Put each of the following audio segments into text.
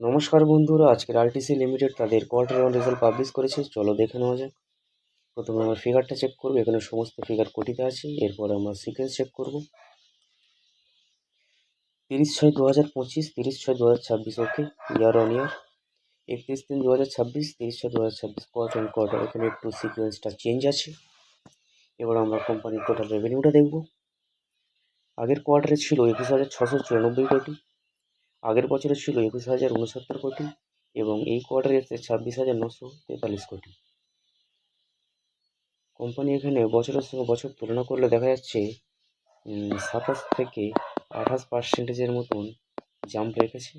নমস্কার বন্ধুরা, আজকের আরটিসি লিমিটেড তাদের কোয়ার্টার ওয়ান রেজাল্ট পাবলিশ করেছে। চলো দেখে নেওয়া যাক। প্রথমে আমরা ফিগারটা চেক করবো। এখানে সমস্ত ফিগার কোটিতে আছে। এরপর আমরা সিকোয়েন্স চেক করব। 30/6/2025, 30/6/2026, okay. Year on year 31/3/2026, 30/6/2026, quarter on quarter. এখানে একটু সিকোয়েন্সটা চেঞ্জ আছে। এবার আমরা কোম্পানির টোটাল রেভিনিউটা দেখব। আগের কোয়ার্টারে ছিল 21,694 কোটি, আগের বছরে ছিল 21,069 কোটি এবং এই কোয়ার্টারে এসেছে 26,943 কোটি। কোম্পানি এখানে বছরের সঙ্গে বছর তুলনা করলে দেখা যাচ্ছে 27 থেকে 28% মতন জাম্প রেখেছে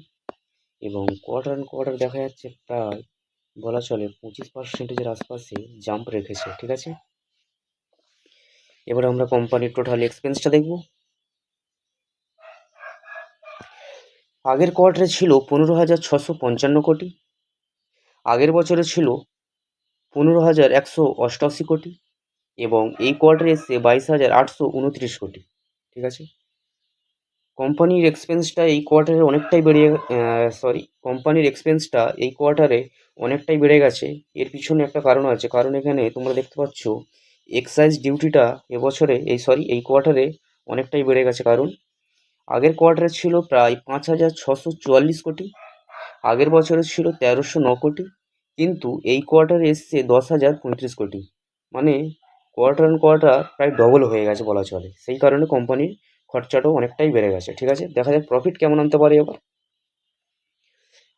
এবং কোয়ার্টার অন কোয়ার্টার দেখা যাচ্ছে প্রায় বলা চলে 25%-এর আশপাশে জাম্প রেখেছে। ঠিক আছে, এবার আমরা কোম্পানির টোটাল এক্সপেন্সটা দেখব। আগের কোয়ার্টারে ছিল 15,655 কোটি, আগের বছরে ছিল 15,188 কোটি এবং এই কোয়ার্টারে এসছে 22,829 কোটি। ঠিক আছে, কোম্পানির এক্সপেন্সটা এই কোয়ার্টারে অনেকটাই বেড়ে গেছে। এর পিছনে একটা কারণ আছে, কারণ এখানে তোমরা দেখতে পাচ্ছ এক্সাইজ ডিউটিটা এই কোয়ার্টারে অনেকটাই বেড়ে গেছে। কারণ আগের কোয়ার্টারে ছিল প্রায় 5,644 কোটি, আগের বছরে ছিল 1,309 কোটি, কিন্তু এই কোয়ার্টারে এসছে 10,035 কোটি। মানে কোয়ার্টার অন কোয়ার্টার প্রায় ডবল হয়ে গেছে বলা চলে। সেই কারণে কোম্পানির খরচাটাও অনেকটাই বেড়ে গেছে। ঠিক আছে, দেখা যাক প্রফিট কেমন আনতে পারে এবার।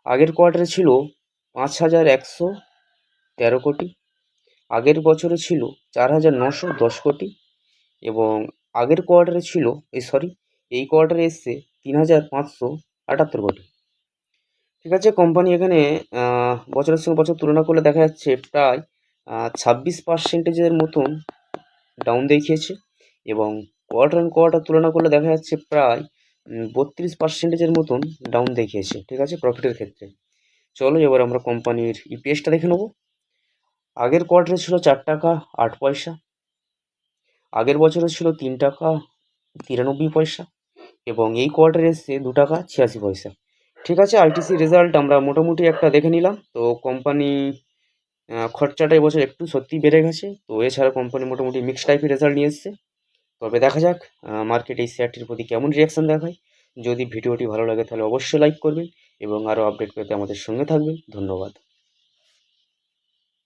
আগের কোয়ার্টারে ছিল 5,113 কোটি, আগের বছরে ছিল 4,910 কোটি এবং আগের কোয়ার্টারে ছিল এই কোয়ার্টারে এসছে 3,578 কোটি। ঠিক আছে, কোম্পানি এখানে বছরের সঙ্গে বছর তুলনা করলে দেখা যাচ্ছে প্রায় 26%-এর মতন ডাউন দেখিয়েছে এবং কোয়ার্টার অন কোয়ার্টার তুলনা করলে দেখা যাচ্ছে প্রায় 32%-এর মতন ডাউন দেখিয়েছে। ঠিক আছে, প্রফিটের ক্ষেত্রে। চলো এবার আমরা কোম্পানির ইপিএসটা দেখে নেব। আগের কোয়ার্টারে ছিল 4 টাকা 8 পয়সা, আগের বছরে ছিল 3 টাকা 93 পয়সা এবং এই কোয়ার্টারে এসছে 2 টাকা 86 পয়সা। ঠিক আছে, আইটিসি রেজাল্ট আমরা মোটামুটি একটা দেখে নিলাম। তো কোম্পানি খরচাটা এবছর একটু সত্যিই বেড়ে গেছে। তো এছাড়া কোম্পানি মোটামুটি মিক্সড টাইপের রেজাল্ট নিয়ে এসছে। তবে দেখা যাক মার্কেট এই শেয়ারটির প্রতি কেমন রিয়াকশান দেখায়। যদি ভিডিওটি ভালো লাগে তাহলে অবশ্যই লাইক করবেন এবং আরও আপডেট পেতে আমাদের সঙ্গে থাকবেন। ধন্যবাদ।